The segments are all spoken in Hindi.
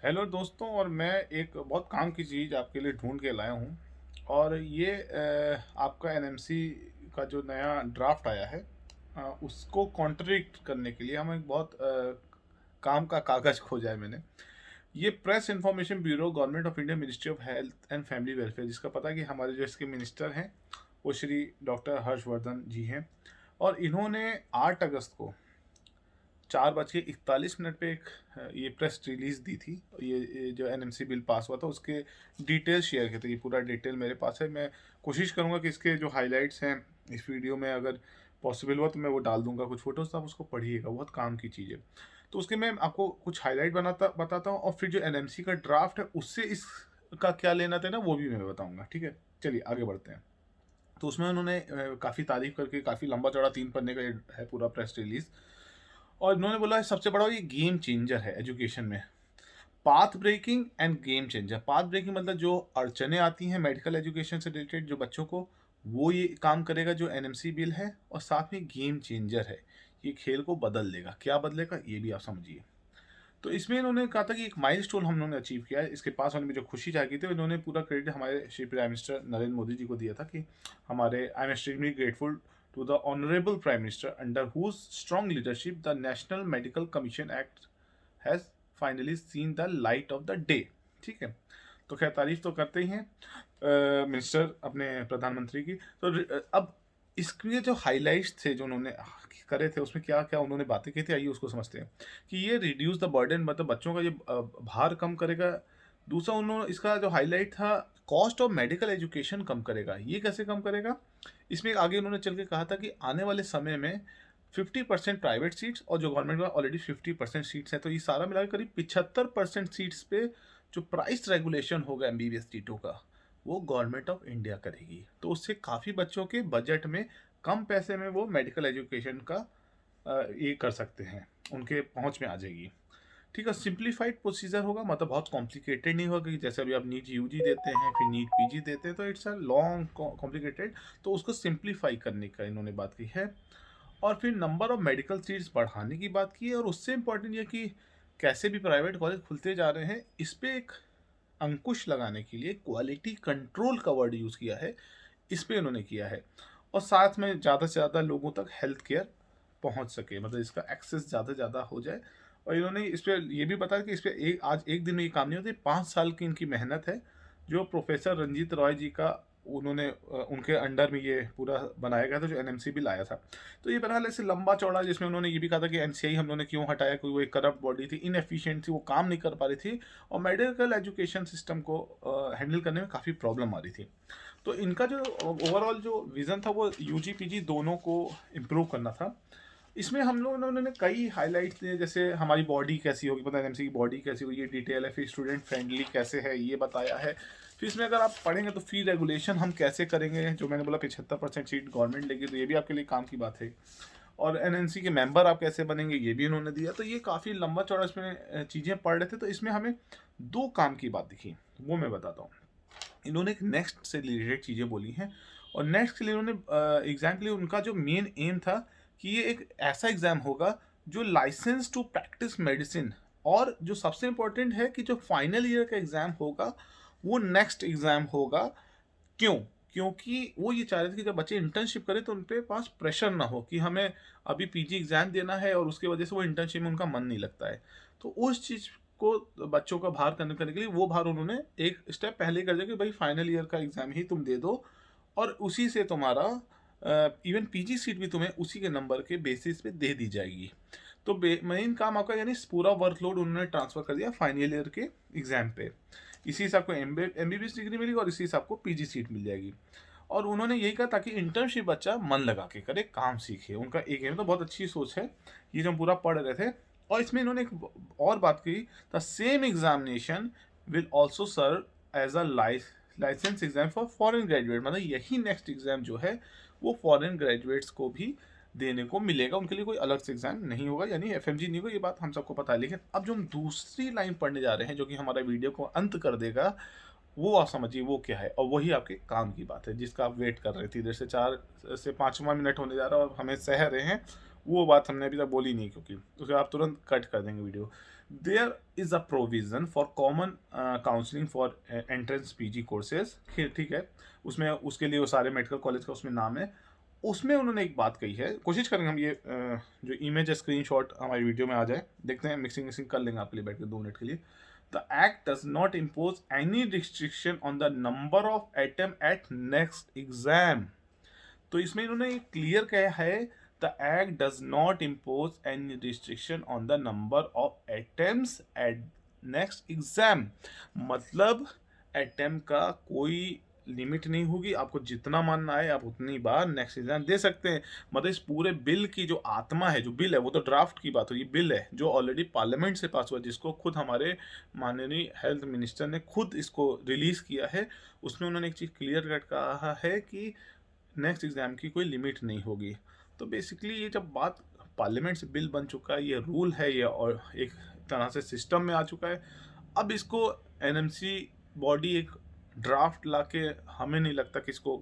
हेलो दोस्तों, और मैं एक बहुत काम की चीज़ आपके लिए ढूंढ के लाया हूँ। और ये आपका एनएमसी का जो नया ड्राफ्ट आया है, उसको कॉन्ट्रडिक्ट करने के लिए हम एक बहुत काम का कागज़ खोजा है मैंने। ये press information bureau, government of India, ministry of health and family welfare, जिसका पता है कि हमारे जो इसके मिनिस्टर हैं वो श्री डॉक्टर हर्षवर्धन जी हैं। और इन्होंने 8 अगस्त को 4:41 पे एक ये प्रेस रिलीज दी थी। ये जो एनएमसी बिल पास हुआ था उसके डिटेल शेयर किए थे। ये पूरा डिटेल मेरे पास है। मैं कोशिश करूंगा कि इसके जो हाइलाइट्स हैं इस वीडियो में, अगर पॉसिबल हुआ तो मैं वो डाल दूंगा कुछ फोटोज, तो आप उसको पढ़िएगा, बहुत काम की चीज़ है। तो उसके मैं आपको कुछ हाईलाइट बताता हूँ, और फिर जो एनएमसी का ड्राफ्ट है उससे इसका क्या लेना था ना, वो भी मैं बताऊँगा। ठीक है, चलिए आगे बढ़ते हैं। तो उसमें उन्होंने काफ़ी तारीफ करके, काफ़ी लंबा चौड़ा 3 पन्ने का ये है पूरा प्रेस रिलीज। और इन्होंने बोला है सबसे बड़ा ये गेम चेंजर है एजुकेशन में। Path breaking and game changer. Path breaking मतलब जो अड़चने आती हैं मेडिकल एजुकेशन से रिलेटेड जो बच्चों को, वो ये काम करेगा जो एनएमसी बिल है। और साथ में गेम चेंजर है, ये खेल को बदल देगा। क्या बदलेगा ये भी आप समझिए। तो इसमें इन्होंने कहा था कि एक माइलस्टोन हम लोगों ने अचीव किया है। इसके पास होने में जो खुशी जागी थी, इन्होंने पूरा क्रेडिट हमारे श्री प्राइम मिनिस्टर नरेंद्र मोदी जी को दिया था कि हमारे I am extremely grateful to the honourable prime minister under whose strong leadership the national medical commission act has finally seen the light of the day. ठीक है, तो खैर तारीफ तो करते ही हैं मिनिस्टर अपने प्रधानमंत्री की। तो अब इसके जो हाइलाइट्स थे जो उन्होंने करे थे, उसमें क्या क्या उन्होंने बातें की थी, आइए उसको समझते हैं। कि ये रिड्यूस द बर्डन, मतलब बच्चों का ये भार कम करेगा। दूसरा, उन्होंने इसका जो हाईलाइट था, कॉस्ट ऑफ मेडिकल एजुकेशन कम करेगा। ये कैसे कम करेगा, इसमें आगे उन्होंने चल के कहा था कि आने वाले समय में 50% प्राइवेट सीट्स, और जो गवर्नमेंट का ऑलरेडी 50% सीट्स हैं, तो ये सारा मिलाकर करीब 75% सीट्स पे जो प्राइस रेगुलेशन होगा एमबीबीएस सीटों का, वो गवर्नमेंट ऑफ इंडिया करेगी। तो उससे काफ़ी बच्चों के बजट में कम पैसे में वो मेडिकल एजुकेशन का ये कर सकते हैं, उनके पहुंच में आ जाएगी। ठीक है, सिंप्लीफाइड प्रोसीजर होगा, मतलब बहुत कॉम्प्लिकेटेड नहीं होगा कि जैसे अभी आप नीट यूजी देते हैं फिर नीट पीजी देते हैं तो इट्स अ लॉन्ग कॉम्प्लिकेटेड। तो उसको सिंप्लीफाई करने का इन्होंने बात की है। और फिर नंबर ऑफ मेडिकल सीट्स बढ़ाने की बात की है। और उससे इम्पोर्टेंट ये कि कैसे भी प्राइवेट कॉलेज खुलते जा रहे हैं, इस पर एक अंकुश लगाने के लिए क्वालिटी कंट्रोल का वर्ड यूज़ किया है, इस पे उन्होंने किया है। और साथ में ज़्यादा से ज़्यादा लोगों तक हेल्थ केयर पहुंच सके, मतलब इसका एक्सेस ज़्यादा से ज़्यादा हो जाए। और इन्होंने इस पर ये भी बताया कि इस पर आज एक दिन में ये काम नहीं होती, 5 साल की इनकी मेहनत है। जो प्रोफेसर रंजीत रॉय जी का उन्होंने उनके अंडर में ये पूरा बनाया गया था जो एनएमसी बिल आया था। तो ये बहरहाल ऐसे लंबा चौड़ा, जिसमें उन्होंने ये भी कहा था कि एनसीआई हम लोगों ने क्यों हटाया, कोई वो एक करप्ट बॉडी थी, इनएफिशिएंट थी, वो काम नहीं कर पा रही थी, और मेडिकल एजुकेशन सिस्टम को हैंडल करने में काफ़ी प्रॉब्लम आ रही थी। तो इनका जो ओवरऑल जो विज़न था वो यूजी पीजी दोनों को इम्प्रूव करना था। इसमें हम लोगों ने उन्होंने कई हाइलाइट्स दिए, जैसे हमारी बॉडी कैसी होगी, पता है एमसी की बॉडी कैसी होगी, ये डिटेल है। फिर स्टूडेंट फ्रेंडली कैसे है ये बताया है। फिर इसमें अगर आप पढ़ेंगे तो फी रेगुलेशन हम कैसे करेंगे, जो मैंने बोला 75% सीट गवर्नमेंट लेगी, तो ये भी आपके लिए काम की बात है। और एनएनसी के मेंबर आप कैसे बनेंगे ये भी उन्होंने दिया। तो ये काफ़ी लंबा चौड़ा इसमें चीज़ें पढ़ रहे थे। तो इसमें हमें 2 काम की बात दिखी, वो मैं बताता हूँ। इन्होंने एक नेक्स्ट से रिलेटेड चीज़ें बोली हैं। और नेक्स्ट के लिए उन्होंने एग्जाम के लिए उनका जो मेन एम था कि ये एक ऐसा एग्ज़ाम होगा जो लाइसेंस टू प्रैक्टिस मेडिसिन, और जो सबसे इम्पोर्टेंट है कि जो फाइनल ईयर का एग्ज़ाम होगा वो नेक्स्ट एग्ज़ाम होगा। क्यों? क्योंकि वो ये चाह रहे थे कि जब बच्चे इंटर्नशिप करें तो उनके पास प्रेशर ना हो कि हमें अभी पीजी एग्ज़ाम देना है और उसकी वजह से वो इंटर्नशिप में उनका मन नहीं लगता है। तो उस चीज़ को बच्चों का भार करने के लिए वो भार उन्होंने एक स्टेप पहले कर दिया कि भाई फाइनल ईयर का एग्ज़ाम ही तुम दे दो, और उसी से तुम्हारा इवन पीजी सीट भी तुम्हें उसी के नंबर के बेसिस पे दे दी जाएगी। तो मेन काम आपका, यानी पूरा वर्कलोड उन्होंने ट्रांसफ़र कर दिया फाइनल ईयर के एग्ज़ाम पे। इसी से आपको एमबीबीएस डिग्री मिलेगी और इसी से आपको पीजी सीट मिल जाएगी। और उन्होंने यही कहा ताकि इंटर्नशिप बच्चा मन लगा के करे, काम सीखे, उनका एक है। तो बहुत अच्छी सोच है ये जो हम पूरा पढ़ रहे थे। और इसमें इन्होंने एक और बात की, the same examination will also serve as a licence exam for foreign graduate, मतलब यही नेक्स्ट एग्जाम जो है वो फॉरेन ग्रेजुएट्स को भी देने को मिलेगा, उनके लिए कोई अलग से एग्जाम नहीं होगा, यानी एफएमजी नहीं होगा। ये बात हम सबको पता है। लेकिन अब जो हम दूसरी लाइन पढ़ने जा रहे हैं जो कि हमारा वीडियो को अंत कर देगा, वो आप समझिए वो क्या है। और वही आपके काम की बात है जिसका आप वेट कर रहे थे, इधर से 4 से 5वां मिनट होने जा रहा है और हमें सह रहे हैं। वो बात हमने अभी तक बोली नहीं, क्योंकि उसे आप तुरंत कट कर देंगे video. There is a provision for common counselling for entrance PG courses, ठीक है, उसमें उसके लिए वो सारे मेडिकल कॉलेज का उसमें नाम है। उसमें उन्होंने एक बात कही है, कोशिश करेंगे हम ये जो इमेज है स्क्रीनशॉट हमारी वीडियो में आ जाए, देखते हैं, मिक्सिंग कर लेंगे आपके लिए बैठ के 2 मिनट के लिए। The act does not impose any restriction on the number of attempt at next exam. तो इसमें इन्होंने क्लियर कहा है, the act does not impose any restriction on the number of attempts at next exam. मतलब अटेम्प्ट का कोई लिमिट नहीं होगी, आपको जितना मानना है आप उतनी बार नेक्स्ट एग्जाम दे सकते हैं। मतलब इस पूरे बिल की जो आत्मा है, जो बिल है, वो तो ड्राफ्ट की बात हो, ये बिल है जो ऑलरेडी पार्लियामेंट से पास हुआ, जिसको खुद हमारे माननीय हेल्थ मिनिस्टर ने खुद इसको रिलीज किया है। उसमें उन्होंने एक चीज़ क्लियर कट कहा है कि नेक्स्ट एग्ज़ाम की कोई लिमिट नहीं होगी। तो बेसिकली ये जब बात पार्लियामेंट से बिल बन चुका है, ये रूल है, ये और एक तरह से सिस्टम में आ चुका है, अब इसको एनएमसी बॉडी एक ड्राफ्ट लाके, हमें नहीं लगता कि इसको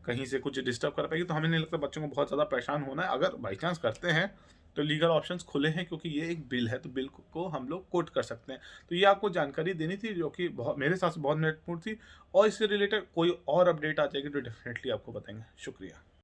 कहीं से कुछ डिस्टर्ब कर पाएगी। तो हमें नहीं लगता बच्चों को बहुत ज़्यादा परेशान होना है। अगर बाई चांस करते हैं तो लीगल ऑप्शंस खुले हैं, क्योंकि ये एक बिल है, तो बिल को हम लोग कोट कर सकते हैं। तो ये आपको जानकारी देनी थी, जो कि बहुत मेरे हिसाब से बहुत महत्वपूर्ण थी। और इससे रिलेटेड कोई और अपडेट आ जाएगी तो डेफिनेटली आपको बताएंगे। शुक्रिया।